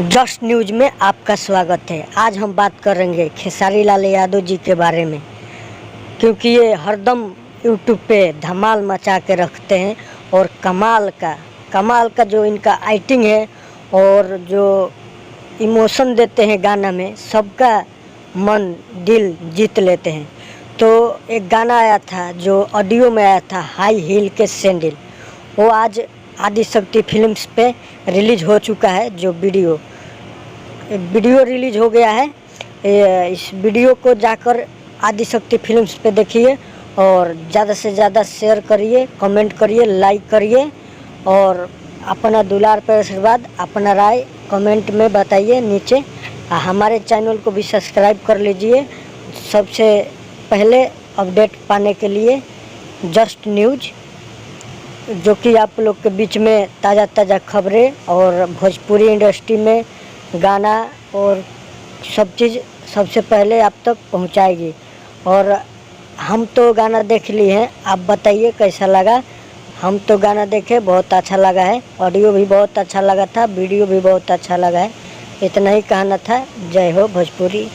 Just news में आपका स्वागत है। आज हम बात करेंगे खेसारी लाल यादव जी के बारे में, क्योंकि ये हरदम यूट्यूब पे धमाल मचा के रखते हैं और कमाल का जो इनका एक्टिंग है और जो इमोशन देते हैं गाना में, सबका मन दिल जीत लेते हैं। तो एक गाना आया था जो ऑडियो में आया था, हाई हील के सैंडल, वो आज आदिशक्ति फिल्म्स पे रिलीज हो चुका है। जो वीडियो रिलीज हो गया है, इस वीडियो को जाकर आदिशक्ति फिल्म्स पे देखिए और ज़्यादा से ज़्यादा शेयर करिए, कमेंट करिए, लाइक करिए और अपना दुलार पर आशीर्वाद, अपना राय कमेंट में बताइए नीचे। हमारे चैनल को भी सब्सक्राइब कर लीजिए सबसे पहले अपडेट पाने के लिए। जस्ट न्यूज, जो कि आप लोग के बीच में ताज़ा खबरें और भोजपुरी इंडस्ट्री में गाना और सब चीज़ सबसे पहले आप तक पहुंचाएगी। और हम तो गाना देख लिए हैं, आप बताइए कैसा लगा। हम तो गाना देखे, बहुत अच्छा लगा है, ऑडियो भी बहुत अच्छा लगा था, वीडियो भी बहुत अच्छा लगा है। इतना ही कहना था। जय हो भोजपुरी।